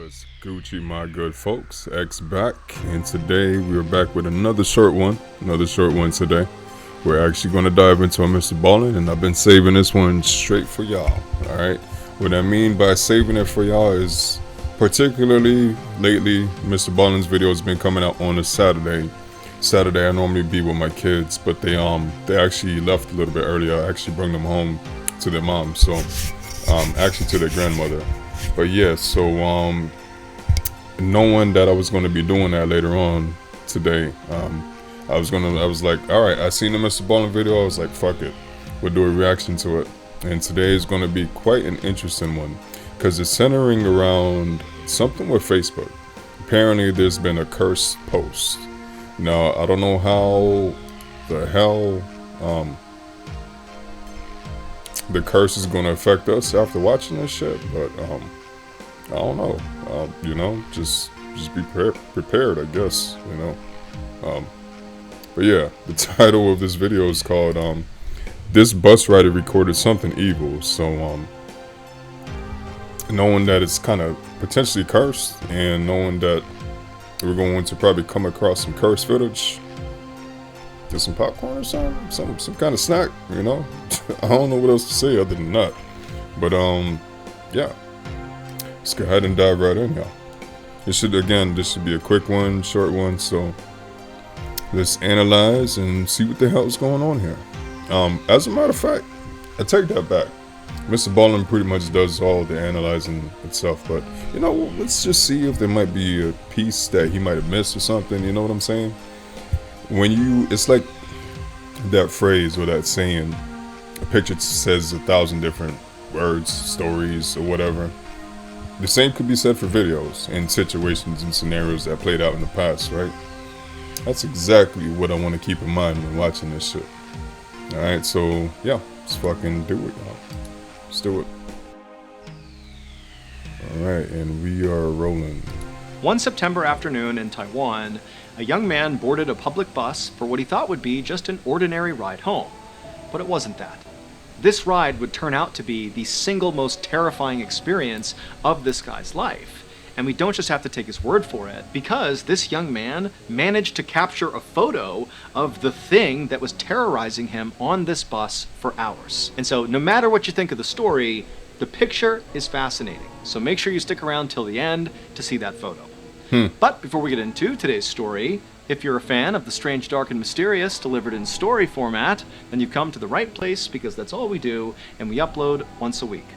What's Gucci, my good folks? X back, and today we're back with another short one today. We're actually going to dive into a MrBallen, and I've been saving this one straight for y'all. All right, what I mean by saving it for y'all is, particularly lately, MrBallen's video has been coming out on a Saturday. I normally be with my kids, but they actually left a little bit earlier. I actually bring them home to their mom, so actually to their grandmother. But yeah, so knowing that I was going to be doing that later on today, I was like, all right, I seen the MrBallen video. I was like, fuck it, we'll do a reaction to it. And today is going to be quite an interesting one because it's centering around something with Facebook. Apparently, there's been a cursed post. Now, I don't know how the hell the curse is going to affect us after watching this shit, but I don't know. Just be prepared, I guess. But yeah, the title of this video is called "This Bus Rider Recorded Something Evil." So knowing that it's kind of potentially cursed, and knowing that we're going to probably come across some cursed footage, get some popcorn or some kind of snack, I don't know what else to say other than that. But yeah, let's go ahead and dive right in, y'all. This should be a quick one, short one, so let's analyze and see what the hell is going on here. As a matter of fact, I take that back. MrBallen pretty much does all the analyzing itself, but let's just see if there might be a piece that he might have missed or something. You know what I'm saying? It's like that phrase or that saying, a picture says 1,000 different words, stories, or whatever. The same could be said for videos and situations and scenarios that played out in the past, right? That's exactly what I want to keep in mind when watching this shit. Alright, so yeah, let's fucking do it, y'all. Let's do it. Alright, and we are rolling. One September afternoon in Taiwan, a young man boarded a public bus for what he thought would be just an ordinary ride home. But it wasn't that. This ride would turn out to be the single most terrifying experience of this guy's life. And we don't just have to take his word for it, because this young man managed to capture a photo of the thing that was terrorizing him on this bus for hours. And so no matter what you think of the story, the picture is fascinating. So make sure you stick around till the end to see that photo. But before we get into today's story, if you're a fan of the strange, dark, and mysterious delivered in story format, then you've come to the right place, because that's all we do, and we upload once a week.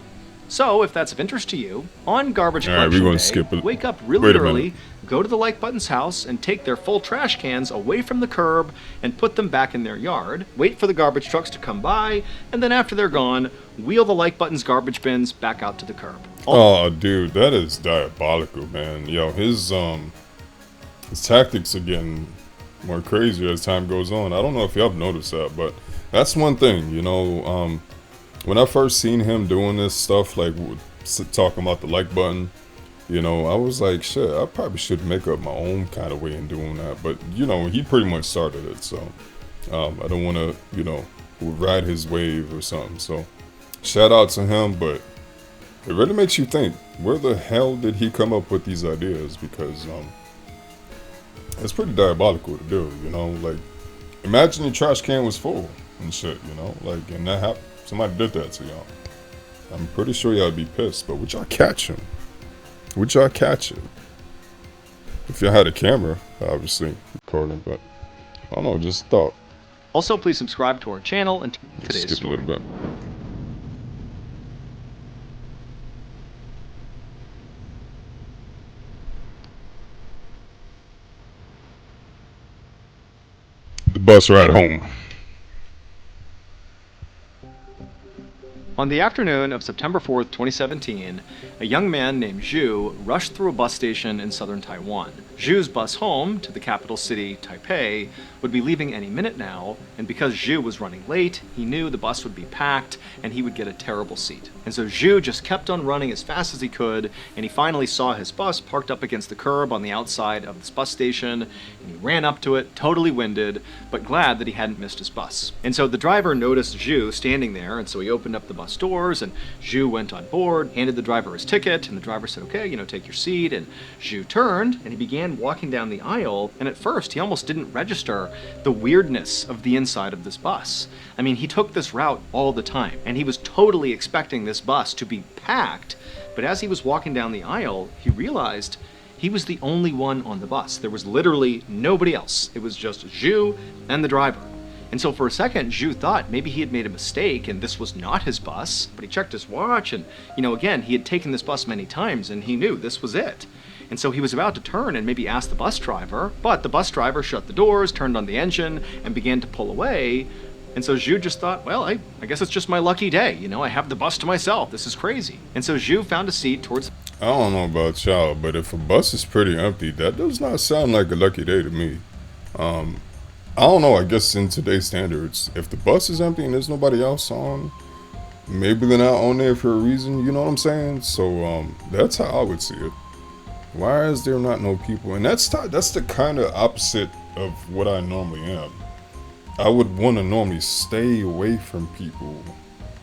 So, if that's of interest to you, on Garbage Collection Day, wake up really early, go to the Like Button's house, and take their full trash cans away from the curb and put them back in their yard. Wait for the garbage trucks to come by, and then after they're gone, wheel the Like Button's garbage bins back out to the curb. Oh, dude, that is diabolical, man. Yo, his tactics are getting more crazy as time goes on. I don't know if y'all have noticed that, but that's one thing, when I first seen him doing this stuff, like talking about the like button, I was like, shit, I probably should make up my own kind of way in doing that. But, he pretty much started it, so I don't want to, ride his wave or something. So shout out to him, but it really makes you think, where the hell did he come up with these ideas? Because it's pretty diabolical to do, like, imagine your trash can was full and shit, and that happened. Somebody did that to y'all. I'm pretty sure y'all be pissed, but would y'all catch him? Would y'all catch it? If y'all had a camera, obviously, recording, but I don't know, just thought. Also, please subscribe to our channel and today's skip story. a little bit. The bus ride home. On the afternoon of September 4th, 2017, a young man named Zhu rushed through a bus station in southern Taiwan. Zhu's bus home to the capital city, Taipei, would be leaving any minute now, and because Zhu was running late, he knew the bus would be packed and he would get a terrible seat. And so Zhu just kept on running as fast as he could, and he finally saw his bus parked up against the curb on the outside of this bus station, and he ran up to it, totally winded, but glad that he hadn't missed his bus. And so the driver noticed Zhu standing there, and so he opened up the bus glass doors, and Zhu went on board, handed the driver his ticket, and the driver said, okay, take your seat, and Zhu turned, and he began walking down the aisle, and at first he almost didn't register the weirdness of the inside of this bus. I mean, he took this route all the time, and he was totally expecting this bus to be packed, but as he was walking down the aisle, he realized he was the only one on the bus. There was literally nobody else. It was just Zhu and the driver. And so for a second, Zhu thought maybe he had made a mistake and this was not his bus, but he checked his watch and, again, he had taken this bus many times and he knew this was it. And so he was about to turn and maybe ask the bus driver, but the bus driver shut the doors, turned on the engine, and began to pull away. And so Zhu just thought, well, I guess it's just my lucky day. I have the bus to myself. This is crazy. And so Zhu found a seat towards... I don't know about y'all, but if a bus is pretty empty, that does not sound like a lucky day to me. I don't know, I guess in today's standards, if the bus is empty and there's nobody else on, maybe they're not on there for a reason, you know what I'm saying? So that's how I would see it. Why is there not no people? And that's the kind of opposite of what I normally am. I would want to normally stay away from people,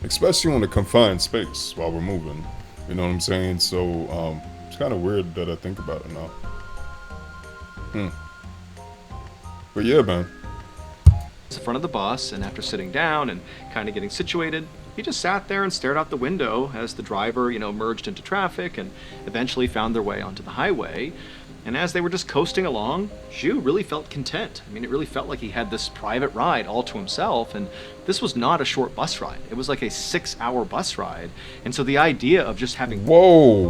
especially in a confined space while we're moving. You know what I'm saying? So it's kind of weird that I think about it now. But yeah, man. The front of the bus, and after sitting down and kind of getting situated, he just sat there and stared out the window as the driver, merged into traffic and eventually found their way onto the highway. And as they were just coasting along, Zhu really felt content. I mean, it really felt like he had this private ride all to himself, and this was not a short bus ride. It was like a 6-hour bus ride. And so the idea of just having... Whoa.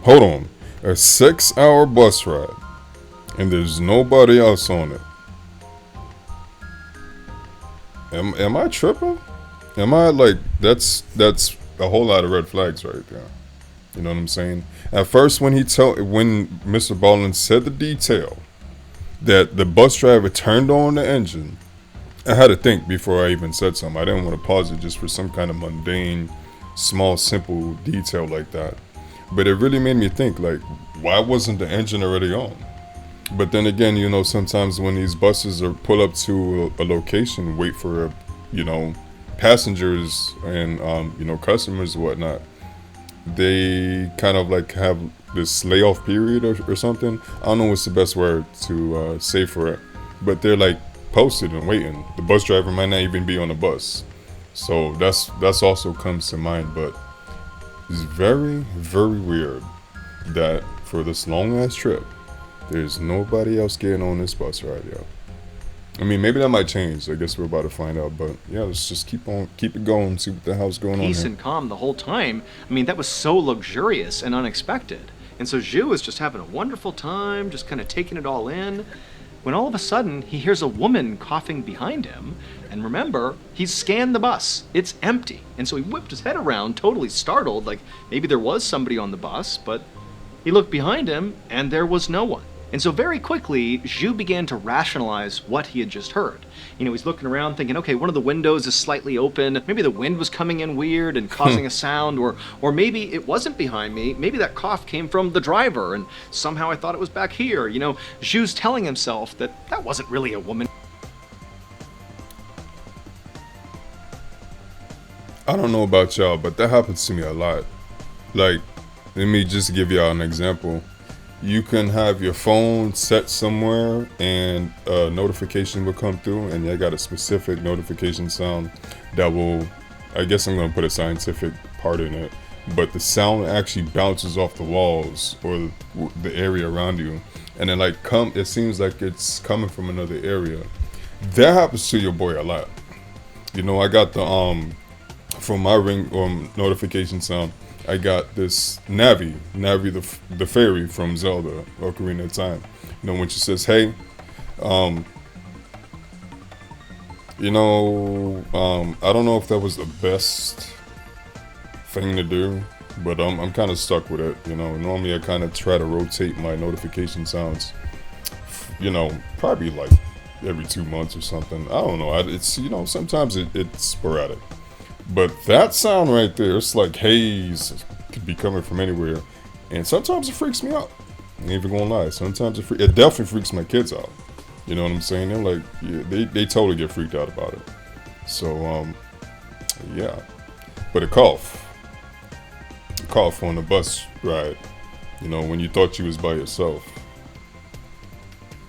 Hold on. A 6-hour bus ride, and there's nobody else on it. Am I tripping? Am I like, that's a whole lot of red flags right there. You know what I'm saying? At first, when MrBallen said the detail that the bus driver turned on the engine, I had to think before I even said something. I didn't want to pause it just for some kind of mundane, small, simple detail like that. But it really made me think, like, why wasn't the engine already on? But then again, sometimes when these buses are pull up to a location, wait for, passengers and, customers and whatnot, they kind of like have this layoff period or something. I don't know what's the best word to say for it, but they're like posted and waiting. The bus driver might not even be on the bus, so that's also comes to mind. But it's very, very weird that for this long ass trip, there's nobody else getting on this bus ride, yo. I mean, maybe that might change. I guess we're about to find out. But yeah, let's just keep it going, see what the hell's going on here. Peace and calm the whole time. I mean, that was so luxurious and unexpected. And so Zhu was just having a wonderful time, just kind of taking it all in, when all of a sudden he hears a woman coughing behind him. And remember, he's scanned the bus. It's empty. And so he whipped his head around, totally startled, like maybe there was somebody on the bus, but he looked behind him and there was no one. And so very quickly, Zhu began to rationalize what he had just heard. He's looking around thinking, okay, one of the windows is slightly open. Maybe the wind was coming in weird and causing a sound, or maybe it wasn't behind me. Maybe that cough came from the driver, and somehow I thought it was back here. Zhu's telling himself that wasn't really a woman. I don't know about y'all, but that happens to me a lot. Like, let me just give y'all an example. You can have your phone set somewhere and a notification will come through, and you got a specific notification sound that will, I guess I'm going to put a scientific part in it, but the sound actually bounces off the walls or the area around you, and then it seems like it's coming from another area. That happens to your boy a lot. I got the from my ring notification sound, I got this Navi the fairy from Zelda Ocarina of Time. When she says, hey, I don't know if that was the best thing to do, but I'm kind of stuck with it. Normally I kind of try to rotate my notification sounds, probably like every 2 months or something. I don't know. It's, sometimes it's sporadic. But that sound right there, it's like haze, could be coming from anywhere. And sometimes it freaks me out. I ain't even gonna lie. Sometimes it definitely freaks my kids out. You know what I'm saying? They're like, yeah, they totally get freaked out about it. So, Yeah. But a cough on the bus ride, you know, when you thought you was by yourself.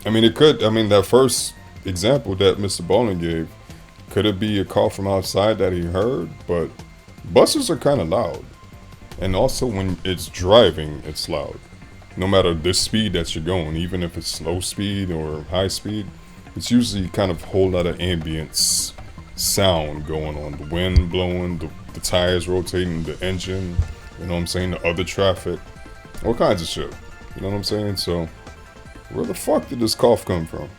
I mean, that first example that MrBallen gave, could it be a call from outside that he heard? But buses are kind of loud. And also when it's driving, it's loud. No matter the speed that you're going, even if it's slow speed or high speed, it's usually kind of a whole lot of ambience sound going on. The wind blowing, the tires rotating, the engine, you know what I'm saying, the other traffic, all kinds of shit. You know what I'm saying? So, where the fuck did this cough come from?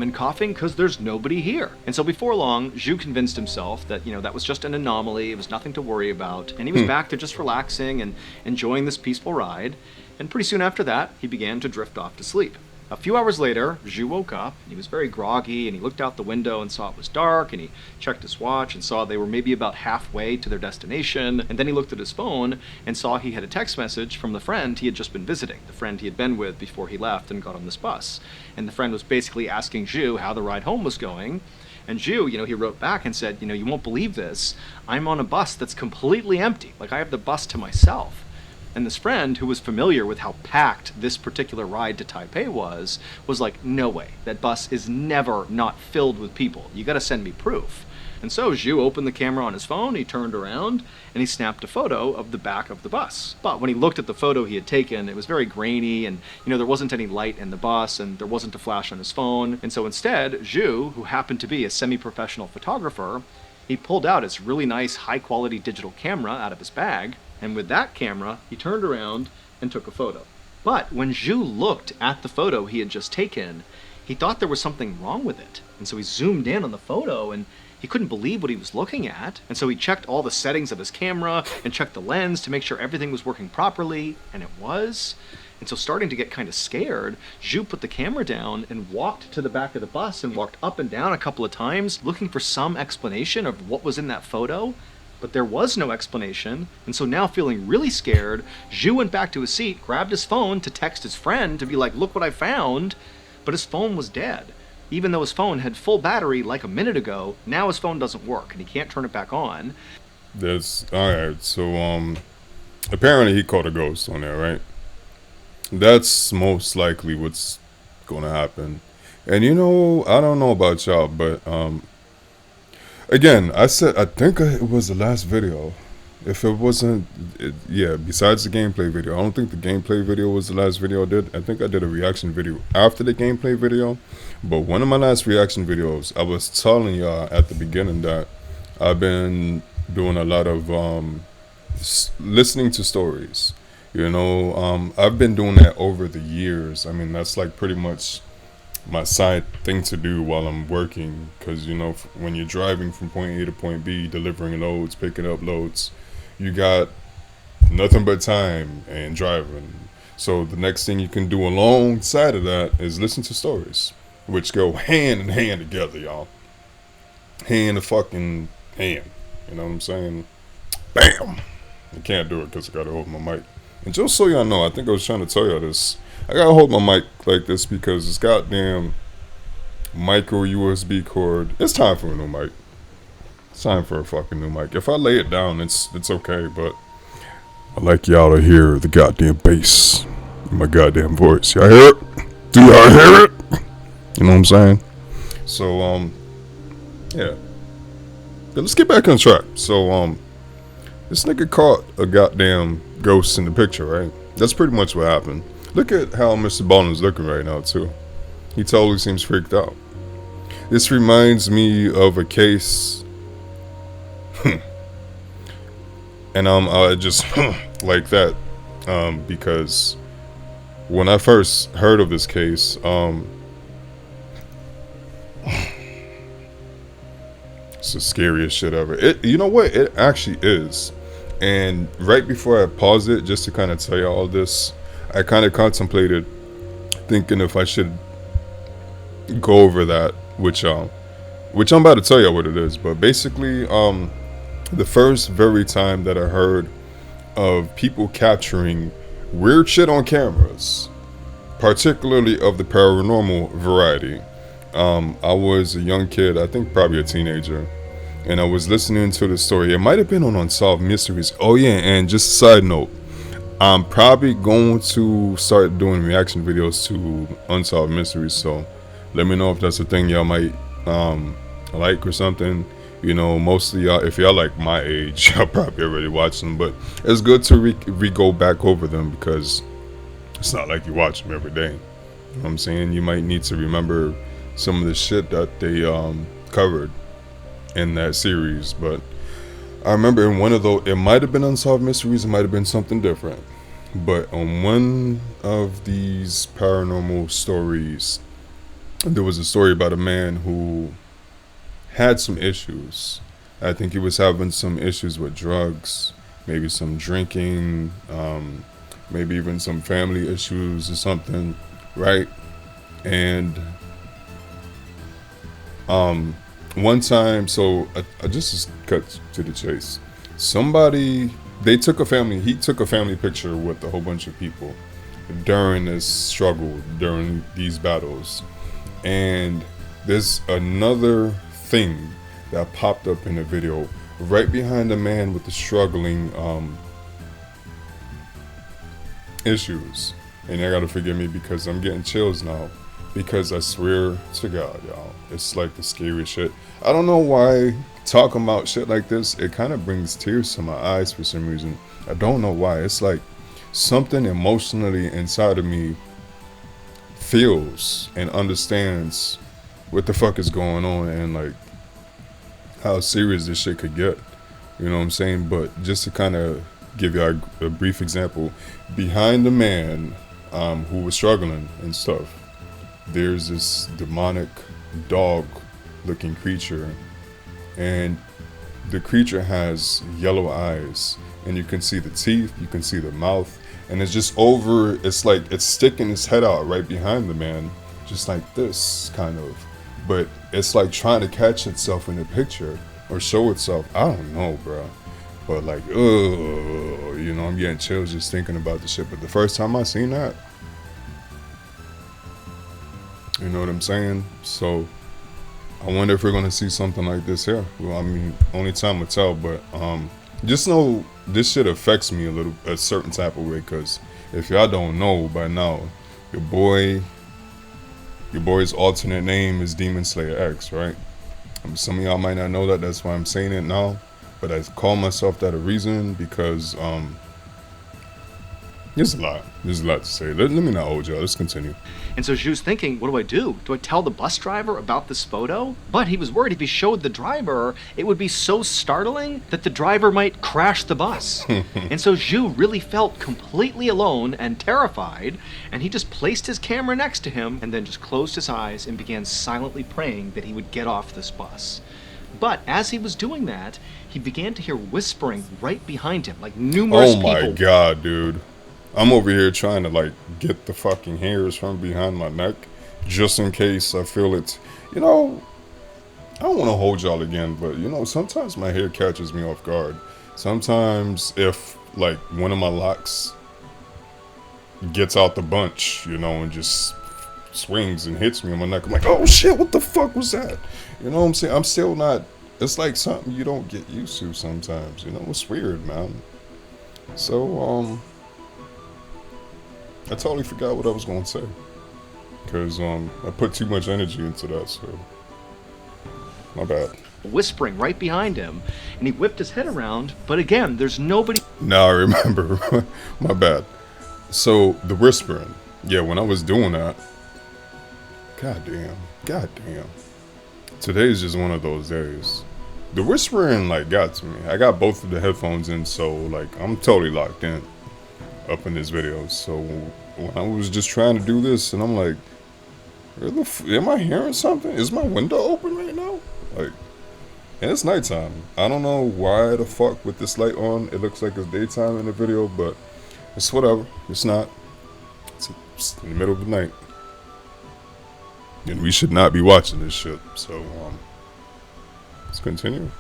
And coughing because there's nobody here. And so before long, Zhu convinced himself that, that was just an anomaly, it was nothing to worry about, and he was back to just relaxing and enjoying this peaceful ride. And pretty soon after that, he began to drift off to sleep. A few hours later, Zhu woke up, and he was very groggy, and he looked out the window and saw it was dark, and he checked his watch and saw they were maybe about halfway to their destination, and then he looked at his phone and saw he had a text message from the friend he had just been visiting, the friend he had been with before he left and got on this bus. And the friend was basically asking Zhu how the ride home was going, and Zhu, he wrote back and said, you won't believe this, I'm on a bus that's completely empty, like I have the bus to myself. And this friend, who was familiar with how packed this particular ride to Taipei was like, no way, that bus is never not filled with people. You gotta send me proof. And so Zhu opened the camera on his phone, he turned around, and he snapped a photo of the back of the bus. But when he looked at the photo he had taken, it was very grainy, and there wasn't any light in the bus, and there wasn't a flash on his phone. And so instead, Zhu, who happened to be a semi-professional photographer, he pulled out his really nice high-quality digital camera out of his bag, and with that camera, he turned around and took a photo. But when Zhu looked at the photo he had just taken, he thought there was something wrong with it. And so he zoomed in on the photo, and he couldn't believe what he was looking at. And so he checked all the settings of his camera and checked the lens to make sure everything was working properly, and it was. And so starting to get kind of scared, Zhu put the camera down and walked to the back of the bus and walked up and down a couple of times, looking for some explanation of what was in that photo. But there was no explanation, and so now feeling really scared, Zhu went back to his seat, grabbed his phone to text his friend to be like, look what I found, but his phone was dead. Even though his phone had full battery like a minute ago, now his phone doesn't work, and he can't turn it back on. Alright, so, apparently he caught a ghost on there, right? That's most likely what's gonna happen. And I don't know about y'all, but, again, I think it was the last video. If it wasn't, besides the gameplay video. I don't think the gameplay video was the last video I did. I think I did a reaction video after the gameplay video. But one of my last reaction videos, I was telling y'all at the beginning that I've been doing a lot of listening to stories. I've been doing that over the years. I mean, that's like pretty much my side thing to do while I'm working, because when you're driving from point A to point B, delivering loads, picking up loads, you got nothing but time and driving. So the next thing you can do alongside of that is listen to stories, which go hand in hand together, y'all. Hand to fucking hand. You know what I'm saying? Bam! I can't do it because I gotta hold my mic. And just so y'all know, I think I was trying to tell y'all this, I gotta hold my mic like this because this goddamn micro USB cord. It's time for a new mic. It's time for a fucking new mic. If I lay it down, it's okay, but I like y'all to hear the goddamn bass in my goddamn voice. Y'all hear it? Do y'all hear it? You know what I'm saying? So, yeah. But let's get back on track. So, this nigga caught a goddamn ghost in the picture, right? That's pretty much what happened. Look at how MrBallen is looking right now, too. He totally seems freaked out. This reminds me of a case. And I just like that. Because when I first heard of this case, it's the scariest shit ever. You know what? It actually is. And right before I pause it, just to kind of tell you all this, I kind of contemplated thinking if I should go over that, which I'm about to tell you what it is. But basically, the first very time that I heard of people capturing weird shit on cameras, particularly of the paranormal variety, I was a young kid, I think probably a teenager, and I was listening to the story. It might have been on Unsolved Mysteries. Oh yeah, and just a side note, I'm probably going to start doing reaction videos to Unsolved Mysteries. So let me know if that's a thing y'all might like or something. You know, mostly y'all, if y'all like my age, y'all probably already watched them. But it's good to go back over them because it's not like you watch them every day. You know what I'm saying? You might need to remember some of the shit that they covered in that series. But I remember in one of those, it might have been Unsolved Mysteries, it might have been something different. But on one of these paranormal stories, there was a story about a man who had some issues. I think he was having some issues with drugs, maybe some drinking, maybe even some family issues or something, right? And one time, so I just cut to the chase. He took a family picture with a whole bunch of people during this struggle, during these battles. And there's another thing that popped up in the video right behind the man with the struggling issues. And I gotta forgive me because I'm getting chills now. Because I swear to God, y'all, it's like the scariest shit. I don't know why talking about shit like this, it kind of brings tears to my eyes for some reason. I don't know why. It's like something emotionally inside of me feels and understands what the fuck is going on and like how serious this shit could get. You know what I'm saying? But just to kind of give you a brief example, behind the man who was struggling and stuff, there's this demonic dog looking creature, and the creature has yellow eyes, and you can see the teeth, you can see the mouth, and it's like it's sticking its head out right behind the man, just like this kind of, but it's like trying to catch itself in the picture or show itself. I don't know, bro, but like, you know, I'm getting chills just thinking about the shit. But the first time I seen that, you know what I'm saying? So I wonder if we're gonna see something like this here. Well, I mean, only time will tell. But just know this shit affects me a certain type of way. Cause if y'all don't know by now, your boy's alternate name is Demon Slayer X, right? Some of y'all might not know that. That's why I'm saying it now. But I call myself that a reason because there's a lot to say. Let me not hold y'all. Let's continue. And so Zhu's thinking, what do I do? Do I tell the bus driver about this photo? But he was worried if he showed the driver, it would be so startling that the driver might crash the bus. And so Zhu really felt completely alone and terrified, and he just placed his camera next to him and then just closed his eyes and began silently praying that he would get off this bus. But as he was doing that, he began to hear whispering right behind him, like numerous people. Oh my God, dude. I'm over here trying to like get the fucking hairs from behind my neck just in case I feel it. You know, I don't want to hold y'all again, but you know, sometimes my hair catches me off guard. Sometimes if like one of my locks gets out the bunch, you know, and just swings and hits me on my neck, I'm like, oh shit, what the fuck was that? You know what I'm saying? I'm still not, it's like something you don't get used to sometimes, you know, it's weird, man. So, I totally forgot what I was going to say. Because I put too much energy into that, so my bad. Whispering right behind him, and he whipped his head around, but again, there's nobody. Now I remember. My bad. So, the whispering. Yeah, when I was doing that, God damn. Today's just one of those days. The whispering, like, got to me. I got both of the headphones in, so, like, I'm totally locked in up in this video. So when I was just trying to do this, and I'm like, am I hearing something? Is my window open right now? Like, and it's nighttime. I don't know why the fuck with this light on, it looks like it's daytime in the video, but it's whatever. It's not. It's in the middle of the night, and we should not be watching this shit. So let's continue.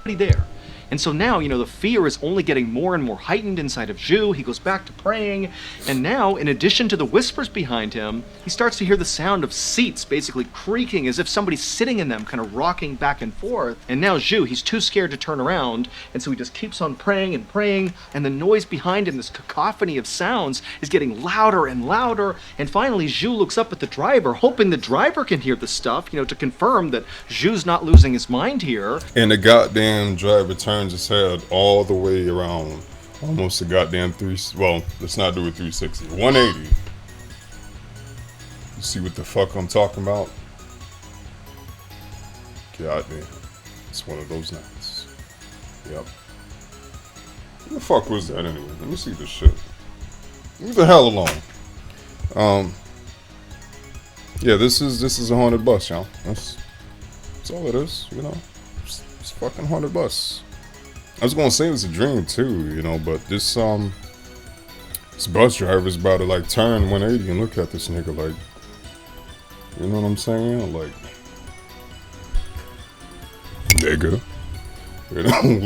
There. And so now, the fear is only getting more and more heightened inside of Zhu. He goes back to praying. And now, in addition to the whispers behind him, he starts to hear the sound of seats basically creaking as if somebody's sitting in them, kind of rocking back and forth. And now Zhu, he's too scared to turn around. And so he just keeps on praying and praying. And the noise behind him, this cacophony of sounds, is getting louder and louder. And finally, Zhu looks up at the driver, hoping the driver can hear the stuff, to confirm that Zhu's not losing his mind here. And the goddamn driver turns his head all the way around. Almost a goddamn let's not do a 360. 180. You see what the fuck I'm talking about? Goddamn. It's one of those nights. Yep. What the fuck was that anyway? Let me see this shit. Leave the hell alone. Yeah, this is a haunted bus, y'all. That's all it is, It's a fucking haunted bus. I was gonna say it was a dream too, but this bus driver's about to like turn 180 and look at this nigga like, you know what I'm saying? Like, nigga.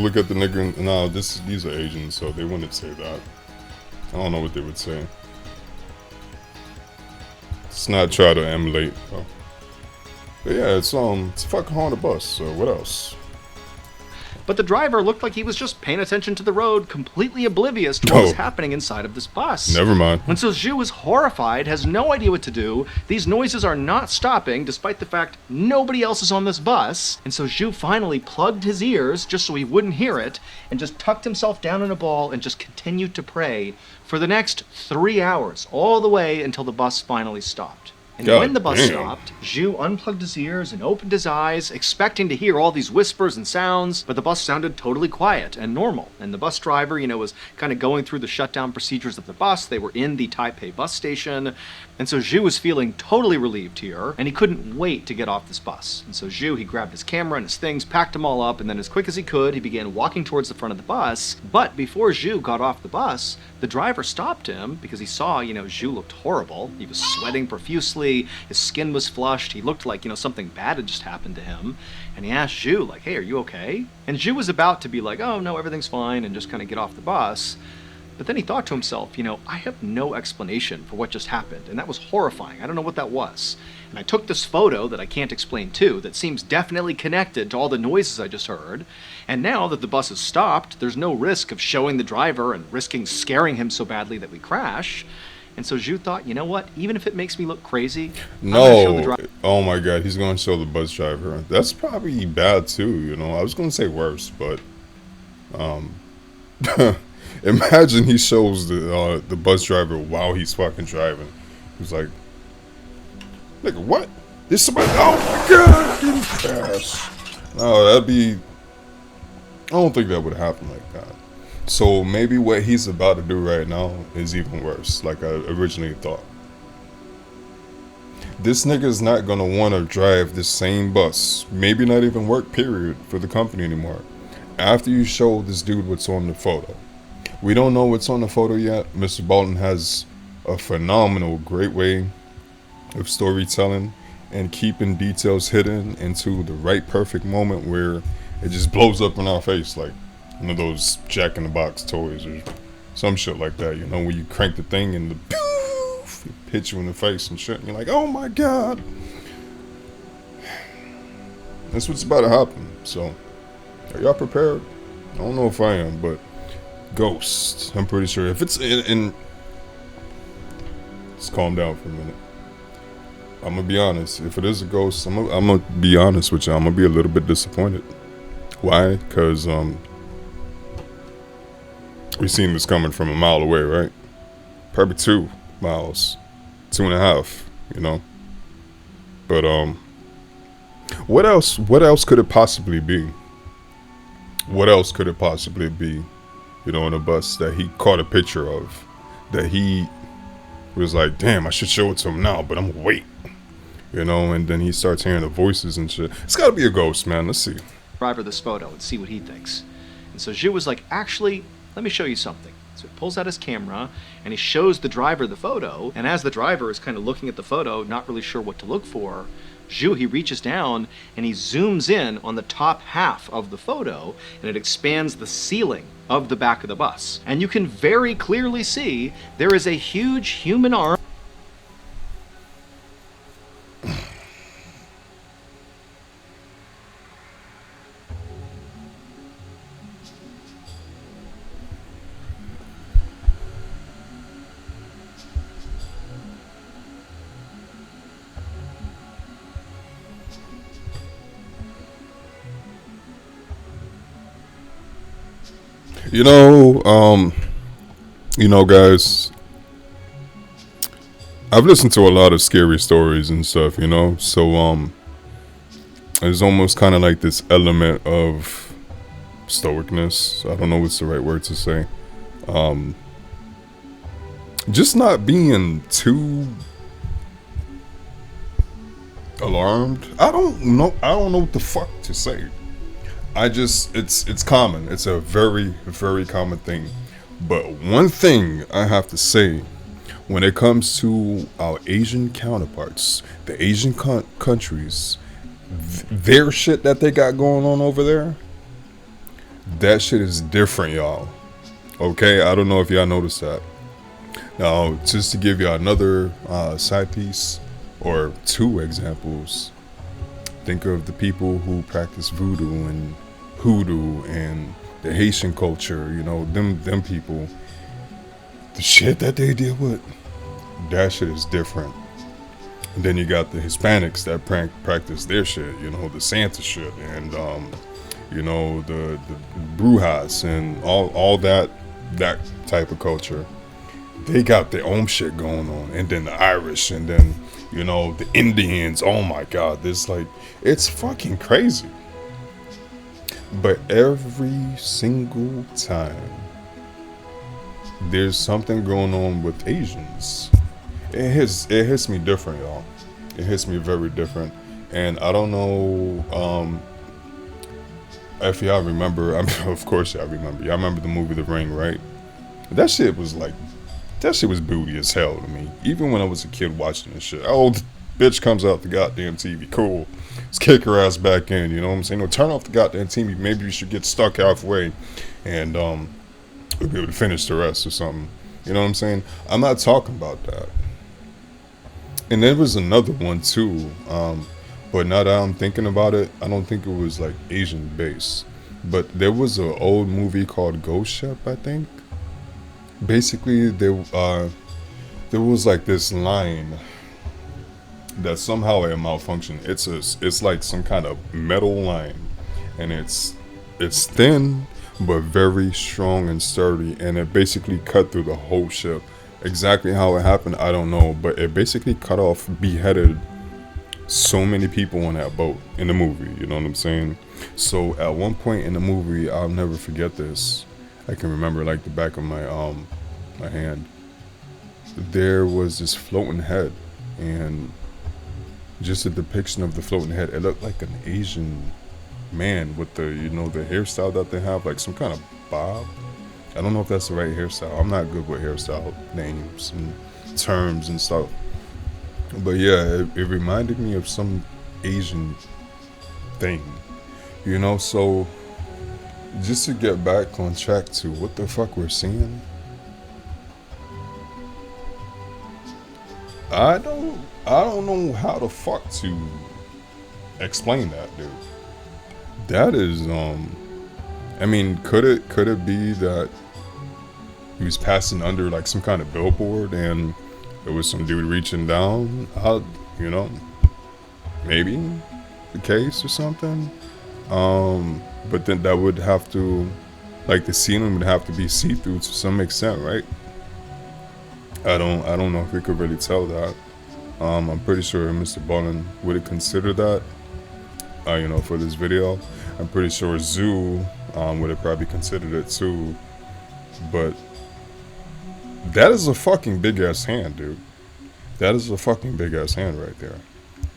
Look at the nigga. No, these are Asians, so they wouldn't say that. I don't know what they would say. Let's not try to emulate. But yeah, it's a fucking haunted bus. So what else? But the driver looked like he was just paying attention to the road, completely oblivious to what was happening inside of this bus. Never mind. And so Zhu is horrified, has no idea what to do. These noises are not stopping, despite the fact nobody else is on this bus. And so Zhu finally plugged his ears just so he wouldn't hear it, and just tucked himself down in a ball and just continued to pray for the next 3 hours, all the way until the bus finally stopped. And when the bus stopped, Zhu unplugged his ears and opened his eyes, expecting to hear all these whispers and sounds, but the bus sounded totally quiet and normal. And the bus driver, was kind of going through the shutdown procedures of the bus. They were in the Taipei bus station. And so Zhu was feeling totally relieved here, and he couldn't wait to get off this bus. And so Zhu, he grabbed his camera and his things, packed them all up, and then as quick as he could, he began walking towards the front of the bus. But before Zhu got off the bus, the driver stopped him because he saw, Zhu looked horrible. He was sweating profusely, his skin was flushed, he looked like, something bad had just happened to him. And he asked Zhu, like, hey, are you okay? And Zhu was about to be like, oh, no, everything's fine, and just kind of get off the bus. But then he thought to himself, I have no explanation for what just happened, and that was horrifying. I don't know what that was. And I took this photo that I can't explain too, that seems definitely connected to all the noises I just heard. And now that the bus has stopped, there's no risk of showing the driver and risking scaring him so badly that we crash. And so Zhu thought, you know what, even if it makes me look crazy, I'm gonna show the driver. Oh my god, he's going to show the bus driver. That's probably bad too, I was going to say worse, but imagine he shows the bus driver while he's fucking driving. He's like, nigga, what? There's somebody. Oh my god, didn't crash. No, I don't think that would happen like that. So maybe what he's about to do right now is even worse, like I originally thought. This nigga is not gonna want to drive the same bus, maybe not even work, period, for the company anymore, after you show this dude what's on the photo. We don't know what's on the photo yet. MrBallen has a phenomenal, great way of storytelling and keeping details hidden into the right perfect moment where it just blows up in our face like one of those Jack in the Box toys or some shit like that, when you crank the thing and the poof, it hits you in the face and shit, and you're like, oh my god. That's what's about to happen. So, are y'all prepared? I don't know if I am, but ghost, I'm pretty sure. If it's in let's calm down for a minute. I'm gonna be honest. If it is a ghost, I'm gonna be honest with you. I'm gonna be a little bit disappointed. Why? Because we seen this coming from a mile away, right? Probably 2 miles, 2.5. But what else could it possibly be? What else could it possibly be? On a bus that he caught a picture of, that he was like, damn, I should show it to him now, but I'm gonna wait. And then he starts hearing the voices and shit. It's gotta be a ghost, man. Let's see. Driver this photo and see what he thinks. And so Zhu was like, actually, let me show you something. So he pulls out his camera and he shows the driver the photo. And as the driver is kind of looking at the photo, not really sure what to look for, Zhu, he reaches down and he zooms in on the top half of the photo, and it expands the ceiling of the back of the bus. And you can very clearly see there is a huge human arm. You know, guys, I've listened to a lot of scary stories and stuff, so there's almost kind of like this element of stoicness. I don't know what's the right word to say. Just not being too alarmed. I don't know what the fuck to say. It's common. It's a very, very common thing. But one thing I have to say, when it comes to our Asian counterparts, the Asian countries, their shit that they got going on over there, that shit is different, y'all. Okay, I don't know if y'all noticed that. Now, just to give y'all another side piece, or two examples, think of the people who practice voodoo and hoodoo and the Haitian culture, them people. The shit that they deal with, that shit is different. And then you got the Hispanics that practice their shit, the Santa shit, and the brujas and all that type of culture. They got their own shit going on, and then the Irish, and then the Indians. Oh my God, it's fucking crazy. But every single time there's something going on with Asians, it hits me different, y'all. It hits me very different. And I don't know if y'all remember. Of course y'all remember. Y'all remember the movie The Ring, right? That shit was booty as hell to me. Even when I was a kid watching this shit. Oh, the bitch comes out the goddamn TV. Cool. Let's kick her ass back in. You know what I'm saying? No, turn off the goddamn TV. Maybe you should get stuck halfway and we'll be able to finish the rest or something. You know what I'm saying? I'm not talking about that. And there was another one too. But now that I'm thinking about it, I don't think it was like Asian based. But there was an old movie called Ghost Ship, I think. Basically, there was like this line that somehow it malfunctioned. It's like some kind of metal line, and it's thin but very strong and sturdy, and it basically cut through the whole ship. Exactly how it happened, I don't know, but it basically beheaded so many people on that boat in the movie. You know what I'm saying? So at one point in the movie, I'll never forget this. I can remember like the back of my hand. There was this floating head, and just a depiction of the floating head. It looked like an Asian man with the the hairstyle that they have, like some kind of bob. I don't know if that's the right hairstyle. I'm not good with hairstyle names and terms and stuff. But yeah, it reminded me of some Asian thing, so just to get back on track to what the fuck we're seeing, I don't know how the fuck to explain that, dude. That is could it be that he was passing under like some kind of billboard and there was some dude reaching down? Maybe the case or something. But then that would have to, like, the ceiling would have to be see-through to some extent, right? I don't know if we could really tell that. I'm pretty sure MrBallen would have considered that, for this video. I'm pretty sure Zoo would have probably considered it too. But that is a fucking big ass hand, dude. That is a fucking big ass hand right there.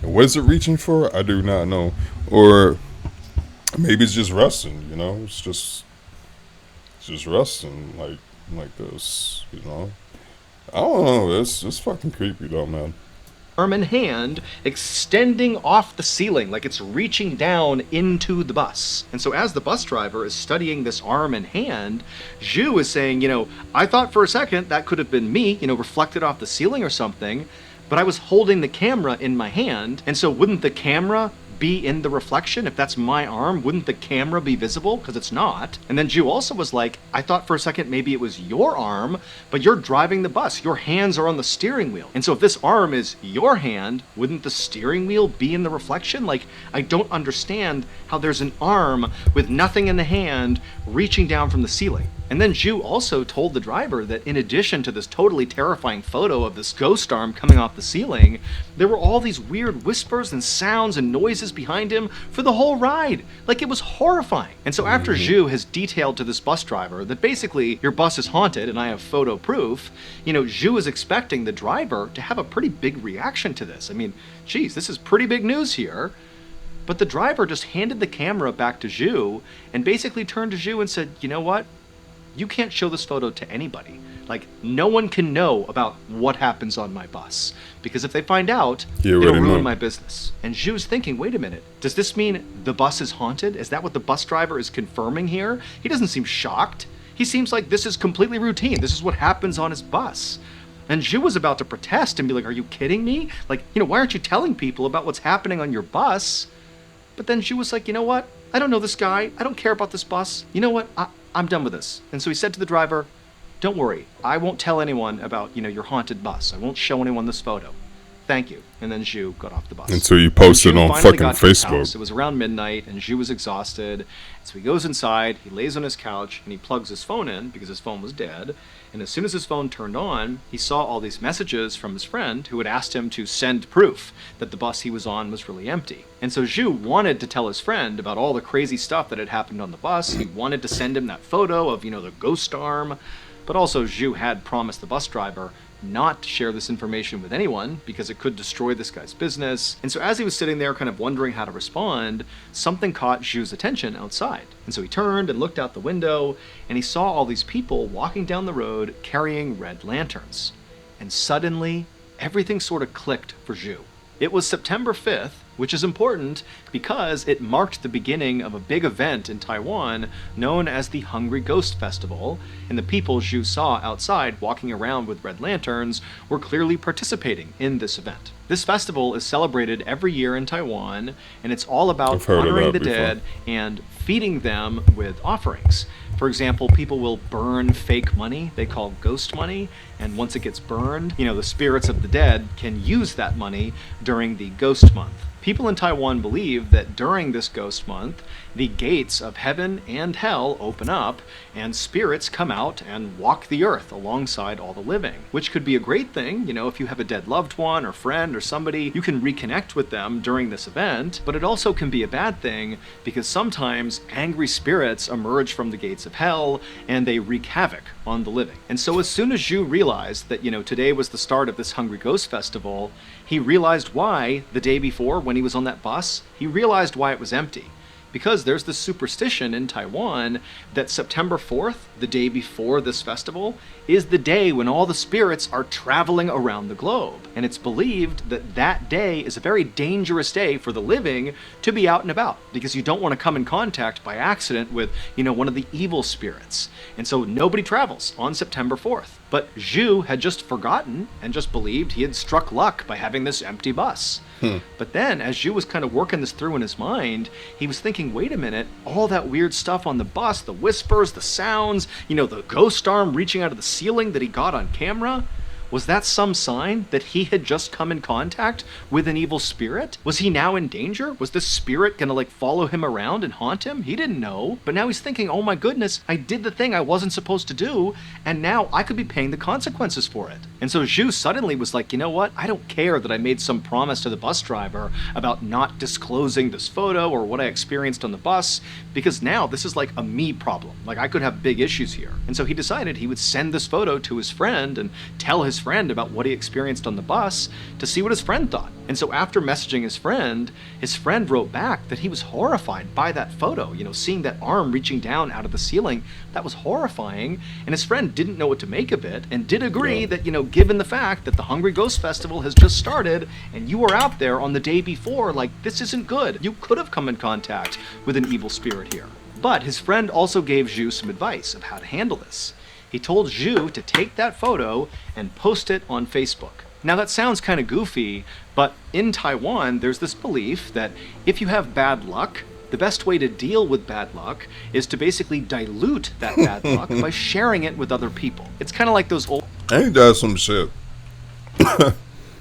And what is it reaching for? I do not know. Or maybe it's just resting, It's just resting like this, I don't know. It's fucking creepy though, man. arm and hand extending off the ceiling, like it's reaching down into the bus. And so as the bus driver is studying this arm and hand, Zhu is saying, I thought for a second that could have been me, reflected off the ceiling or something, but I was holding the camera in my hand, and so wouldn't the camera be in the reflection? If that's my arm, wouldn't the camera be visible? Because it's not. And then Ju also was like, I thought for a second maybe it was your arm, but you're driving the bus. Your hands are on the steering wheel. And so if this arm is your hand, wouldn't the steering wheel be in the reflection? Like, I don't understand how there's an arm with nothing in the hand reaching down from the ceiling. And then Ju also told the driver that in addition to this totally terrifying photo of this ghost arm coming off the ceiling, there were all these weird whispers and sounds and noises behind him for the whole ride. Like, it was horrifying. And so after Ju has detailed to this bus driver that basically your bus is haunted and I have photo proof, Ju is expecting the driver to have a pretty big reaction to this. I mean, geez, this is pretty big news here. But the driver just handed the camera back to Ju and basically turned to Ju and said, you know what? You can't show this photo to anybody. Like, no one can know about what happens on my bus. Because if they find out, it'll ruin my business. And Ju's thinking, wait a minute, does this mean the bus is haunted? Is that what the bus driver is confirming here? He doesn't seem shocked. He seems like this is completely routine. This is what happens on his bus. And Ju was about to protest and be like, are you kidding me? Like, why aren't you telling people about what's happening on your bus? But then Ju was like, you know what? I don't know this guy. I don't care about this bus. You know what? I'm done with this. And so he said to the driver, don't worry, I won't tell anyone about, your haunted bus. I won't show anyone this photo. Thank you. And then Ju got off the bus. And so you posted on fucking Facebook. It was around midnight and Ju was exhausted. So he goes inside, he lays on his couch, and he plugs his phone in because his phone was dead. And as soon as his phone turned on, he saw all these messages from his friend who had asked him to send proof that the bus he was on was really empty. And so Ju wanted to tell his friend about all the crazy stuff that had happened on the bus. He wanted to send him that photo of, the ghost arm. But also Ju had promised the bus driver not to share this information with anyone because it could destroy this guy's business. And so as he was sitting there kind of wondering how to respond, something caught Ju's attention outside. And so he turned and looked out the window and he saw all these people walking down the road carrying red lanterns. And suddenly, everything sort of clicked for Ju. It was September 5th, which is important because it marked the beginning of a big event in Taiwan known as the Hungry Ghost Festival, and the people Ju saw outside walking around with red lanterns were clearly participating in this event. This festival is celebrated every year in Taiwan, and it's all about honoring the dead and feeding them with offerings. For example, people will burn fake money they call ghost money, and once it gets burned, the spirits of the dead can use that money during the ghost month. People in Taiwan believe that during this ghost month, the gates of heaven and hell open up, and spirits come out and walk the earth alongside all the living, which could be a great thing. If you have a dead loved one or friend or somebody, you can reconnect with them during this event, but it also can be a bad thing because sometimes angry spirits emerge from the gates of hell and they wreak havoc on the living. And so as soon as Ju realized that, today was the start of this Hungry Ghost Festival, he realized why the day before when he was on that bus, he realized why it was empty. Because there's this superstition in Taiwan that September 4th, the day before this festival, is the day when all the spirits are traveling around the globe. And it's believed that that day is a very dangerous day for the living to be out and about, because you don't want to come in contact by accident with, one of the evil spirits. And so nobody travels on September 4th. But Ju had just forgotten and just believed he had struck luck by having this empty bus. But then, as Ju was kind of working this through in his mind, he was thinking, wait a minute, all that weird stuff on the bus, the whispers, the sounds, the ghost arm reaching out of the ceiling that he got on camera, was that some sign that he had just come in contact with an evil spirit? Was he now in danger? Was this spirit gonna follow him around and haunt him? He didn't know. But now he's thinking, oh my goodness, I did the thing I wasn't supposed to do, and now I could be paying the consequences for it. And so Ju suddenly was like, you know what? I don't care that I made some promise to the bus driver about not disclosing this photo or what I experienced on the bus, because now this is like a me problem. Like, I could have big issues here. And so he decided he would send this photo to his friend and tell his friend about what he experienced on the bus to see what his friend thought. And so after messaging his friend wrote back that he was horrified by that photo. You know, seeing that arm reaching down out of the ceiling, that was horrifying. And his friend didn't know what to make of it and did agree that, you know, given the fact that the Hungry Ghost Festival has just started and you were out there on the day before, like, this isn't good. You could have come in contact with an evil spirit here. But his friend also gave Zhu some advice of how to handle this. He told Zhu to take that photo and post it on Facebook. Now that sounds kind of goofy, but in Taiwan, there's this belief that if you have bad luck, the best way to deal with bad luck is to basically dilute that bad luck by sharing it with other people. It's kind of like those old... Ain't that some shit?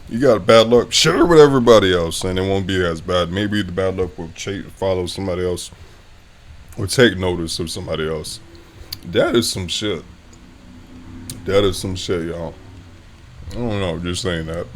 You got bad luck, share it with everybody else, and it won't be as bad. Maybe the bad luck will follow somebody else or take notice of somebody else. That is some shit. That is some shit, y'all. I don't know, just saying that.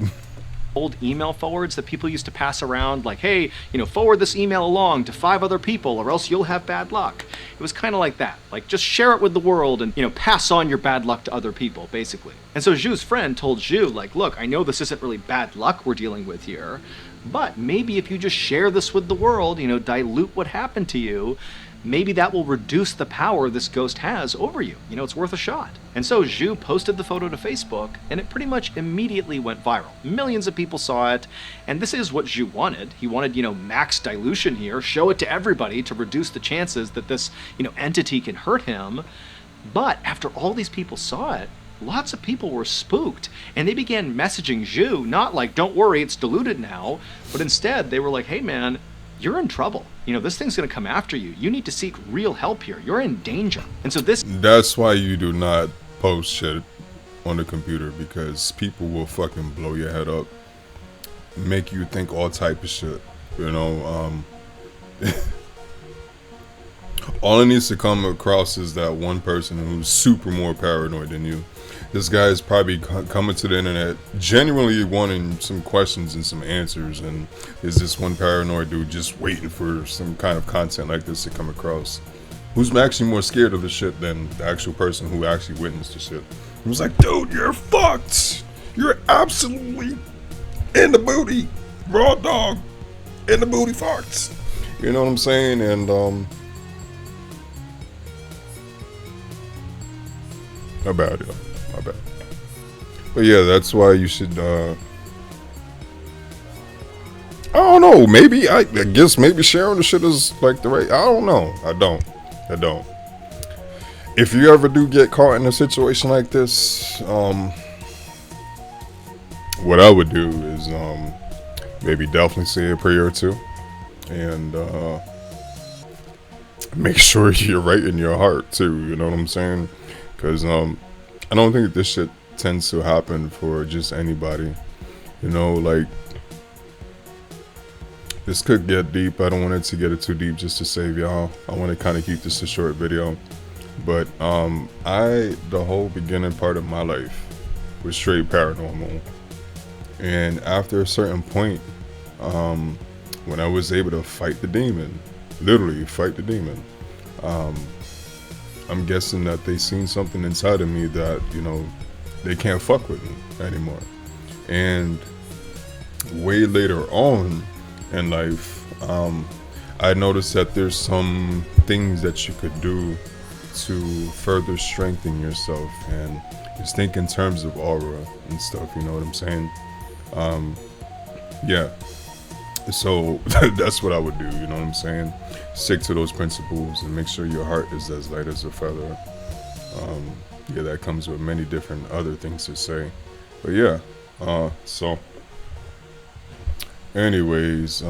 Old email forwards that people used to pass around, like, hey, you know, forward this email along to 5 other people or else you'll have bad luck. It was kind of like that. Like, just share it with the world and, you know, pass on your bad luck to other people, basically. And so Zhu's friend told Zhu, like, look, I know this isn't really bad luck we're dealing with here, but maybe if you just share this with the world, you know, dilute what happened to you, maybe that will reduce the power this ghost has over you. You know, it's worth a shot. And so Zhu posted the photo to Facebook, and it pretty much immediately went viral. Millions of people saw it, and this is what Zhu wanted. He wanted, you know, max dilution here, show it to everybody to reduce the chances that this, you know, entity can hurt him. But after all these people saw it, lots of people were spooked, and they began messaging Zhu, not like, don't worry, it's diluted now, but instead they were like, hey man, you're in trouble. You know, this thing's gonna come after you. You need to seek real help here. You're in danger. And so that's why you do not post shit on the computer, because people will fucking blow your head up, make you think all type of shit, you know. All it needs to come across is that one person who's super more paranoid than you. This guy is probably coming to the internet genuinely wanting some questions and some answers, and there's this one paranoid dude just waiting for some kind of content like this to come across, who's actually more scared of the shit than the actual person who actually witnessed the shit. He was like, dude, you're fucked. You're absolutely in the booty, raw dog, in the booty fucked. You know what I'm saying? And my bad, yo. My bad. But yeah, that's why you should, I don't know, maybe, I guess maybe sharing the shit is like the right, I don't know. I don't. If you ever do get caught in a situation like this, what I would do is, maybe definitely say a prayer or two, and, make sure you're right in your heart too, you know what I'm saying? Because, I don't think this shit tends to happen for just anybody. You know, like, this could get deep. I don't want it to get it too deep just to save y'all. I want to kind of keep this a short video. But, the whole beginning part of my life was straight paranormal. And after a certain point, when I was able to fight the demon, literally fight the demon, I'm guessing that they seen something inside of me that, you know, they can't fuck with me anymore. And way later on in life, I noticed that there's some things that you could do to further strengthen yourself, and just think in terms of aura and stuff, you know what I'm saying? Yeah. So that's what I would do, you know what I'm saying? Stick to those principles and make sure your heart is as light as a feather. Yeah, that comes with many different other things to say. But yeah, so anyways,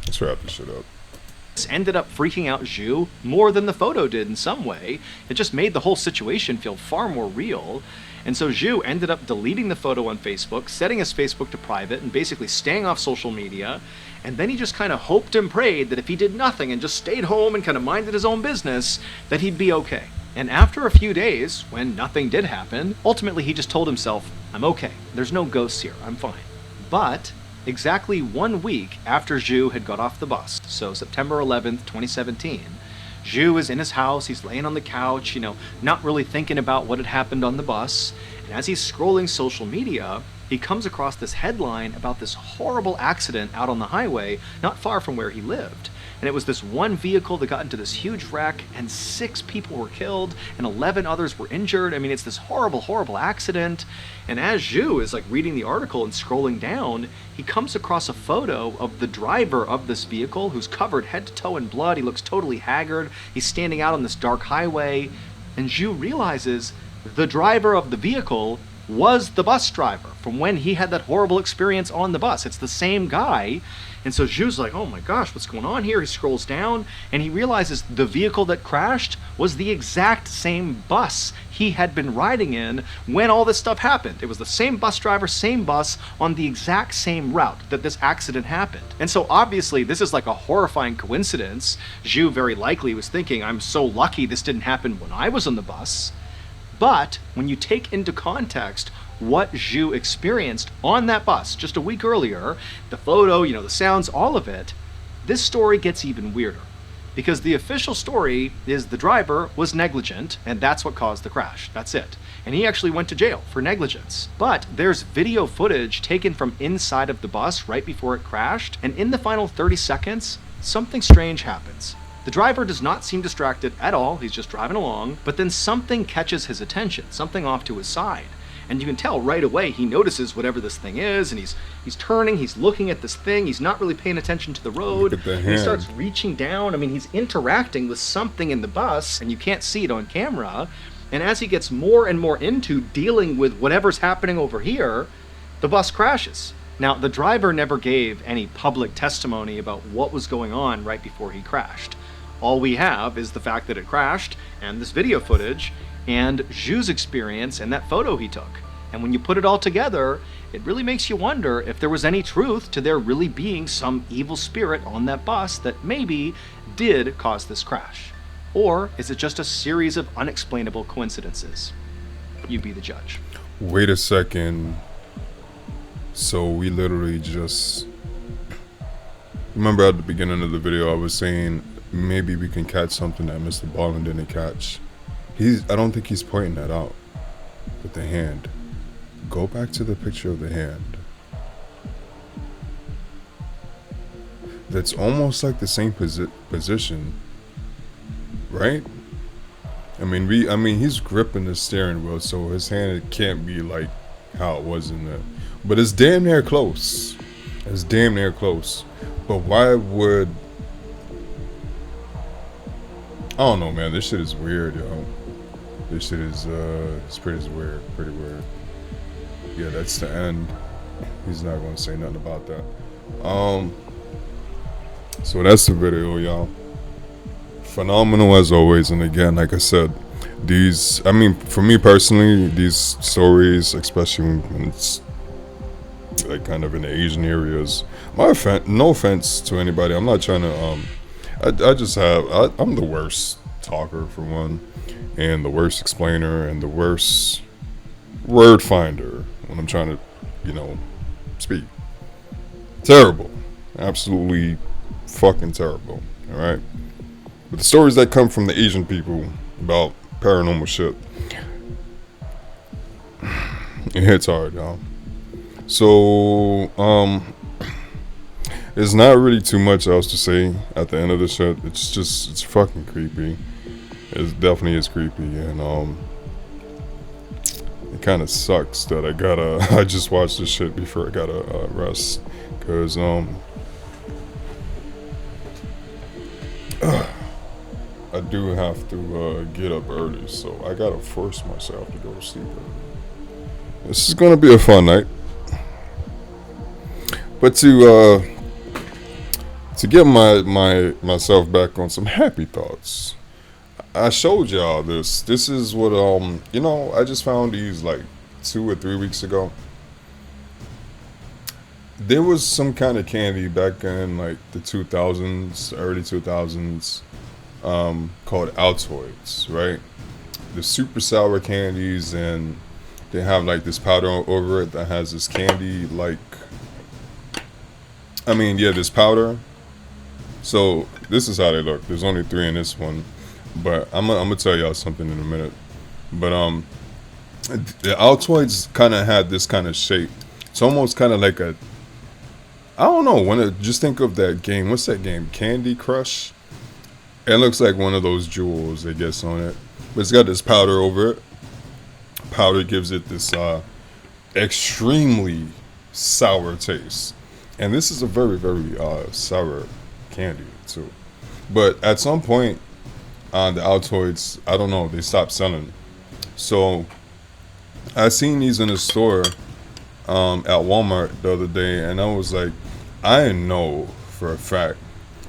let's wrap this shit up. This ended up freaking out Zhu more than the photo did in some way. It just made the whole situation feel far more real. And so Zhu ended up deleting the photo on Facebook, setting his Facebook to private, and basically staying off social media. And then he just kind of hoped and prayed that if he did nothing and just stayed home and kind of minded his own business, that he'd be okay. And after a few days, when nothing did happen, ultimately he just told himself, I'm okay. There's no ghosts here. I'm fine. But exactly 1 week after Zhu had got off the bus, so September 11th, 2017, Zhu is in his house, he's laying on the couch, not really thinking about what had happened on the bus. And as he's scrolling social media, he comes across this headline about this horrible accident out on the highway not far from where he lived. And it was this one vehicle that got into this huge wreck, and 6 people were killed, and 11 others were injured. I mean, it's this horrible, horrible accident. And as Zhu is like reading the article and scrolling down, he comes across a photo of the driver of this vehicle who's covered head to toe in blood. He looks totally haggard. He's standing out on this dark highway. And Zhu realizes the driver of the vehicle was the bus driver from when he had that horrible experience on the bus. It's the same guy. And so Zhu's like, oh my gosh, what's going on here? He scrolls down and he realizes the vehicle that crashed was the exact same bus he had been riding in when all this stuff happened. It was the same bus driver, same bus, on the exact same route that this accident happened. And so obviously this is like a horrifying coincidence. Zhu very likely was thinking, I'm so lucky this didn't happen when I was on the bus. But when you take into context what Zhu experienced on that bus just a week earlier, the photo, the sounds, all of it, this story gets even weirder. Because the official story is the driver was negligent, and that's what caused the crash. That's it. And he actually went to jail for negligence. But there's video footage taken from inside of the bus right before it crashed, and in the final 30 seconds, something strange happens. The driver does not seem distracted at all, he's just driving along, but then something catches his attention, something off to his side. And you can tell right away he notices whatever this thing is, and he's turning, he's looking at this thing, he's not really paying attention to the road. Look at the hand. He starts reaching down, he's interacting with something in the bus, and you can't see it on camera. And as he gets more and more into dealing with whatever's happening over here, the bus crashes. Now, the driver never gave any public testimony about what was going on right before he crashed. All we have is the fact that it crashed, and this video footage, and Zhu's experience and that photo he took. And when you put it all together, it really makes you wonder if there was any truth to there really being some evil spirit on that bus that maybe did cause this crash. Or is it just a series of unexplainable coincidences? You be the judge. Wait a second. So we literally just... Remember at the beginning of the video I was saying maybe we can catch something that MrBallen didn't catch. I don't think he's pointing that out with the hand. Go back to the picture of the hand. That's almost like the same position, right? He's gripping the steering wheel, so his hand can't be like how it was in the... But it's damn near close. It's damn near close. But why would... I don't know, man. This shit is weird, yo. This shit is, it's pretty weird. Pretty weird. Yeah, that's the end. He's not gonna say nothing about that. So that's the video, y'all. Phenomenal as always. And again, like I said, for me personally, these stories, especially when it's like kind of in the Asian areas, no offense to anybody. I'm not trying to, I'm the worst talker for one, and the worst explainer, and the worst word finder when I'm trying to, speak. Terrible. Absolutely fucking terrible. Alright? But the stories that come from the Asian people about paranormal shit, it hits hard, y'all. So, there's not really too much else to say at the end of the shit. It's fucking creepy. It definitely is creepy, and it kind of sucks that I just watched this shit before I gotta rest, cause I do have to get up early, so I gotta force myself to go to sleep early. This is gonna be a fun night, but to get myself back on some happy thoughts, I showed y'all this. This is what I just found these like 2 or 3 weeks ago. There was some kind of candy back in like the 2000s, early 2000s, called Altoids, right? The super sour candies, and they have like this powder over it that has this candy like, this powder. So this is how they look. There's only 3 in this one. But I'm gonna tell y'all something in a minute. But the Altoids kind of had this kind of shape. It's almost kind of like a, I don't know. When it, just think of that game. What's that game? Candy Crush. It looks like one of those jewels that gets on it, but it's got this powder over it. Powder gives it this extremely sour taste, and this is a very very sour candy too. But at some point, the Altoids, I don't know, they stopped selling. So I seen these in the store at Walmart the other day, and I was like, I know for a fact,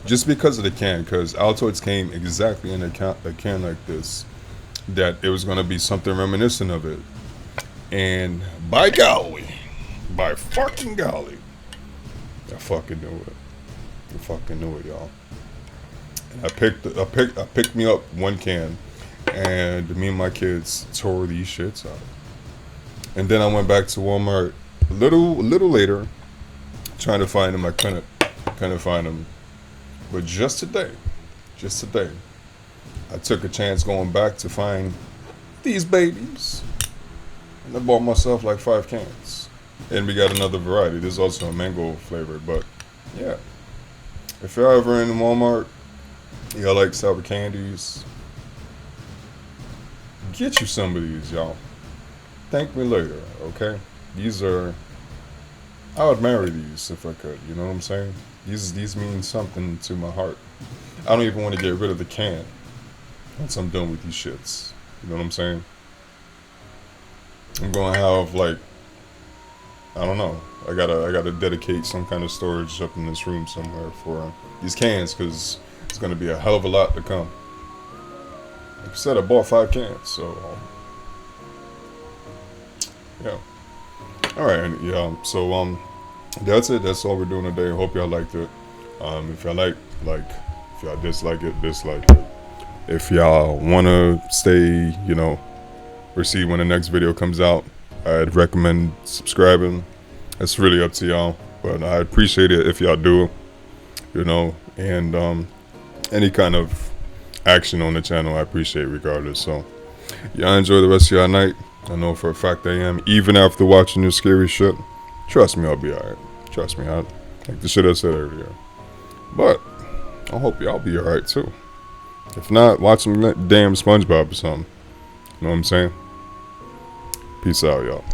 just because of the can, because Altoids came exactly in a can like this, that it was going to be something reminiscent of it. And by golly, by fucking golly, I fucking knew it. I fucking knew it, y'all. And I picked me up one can, and me and my kids tore these shits out. And then I went back to Walmart a little later, trying to find them. I couldn't find them. But just today, I took a chance going back to find these babies, and I bought myself like 5 cans. And we got another variety. There's also a mango flavor, but yeah. If you're ever in Walmart, y'all like sour candies, get you some of these, y'all. Thank me later, okay? These are, I would marry these if I could, you know what I'm saying? These mean something to my heart. I don't even want to get rid of the can once I'm done with these shits. You know what I'm saying? I'm gonna have like, I don't know. I gotta dedicate some kind of storage up in this room somewhere for these cans, because it's gonna be a hell of a lot to come. Like I said, I bought 5 cans, so yeah. All right, yeah. So that's it. That's all we're doing today. Hope y'all liked it. If y'all like, if y'all dislike it, dislike it. If y'all wanna stay, or see when the next video comes out, I'd recommend subscribing. It's really up to y'all, but I appreciate it if y'all do, and any kind of action on the channel I appreciate regardless. So y'all enjoy the rest of y'all night. I know for a fact I am, even after watching this scary shit. Trust me, I'll be alright. Trust me, like the shit I said earlier. But I hope y'all be alright too. If not, watch some damn SpongeBob or something. You know what I'm saying? Peace out, y'all.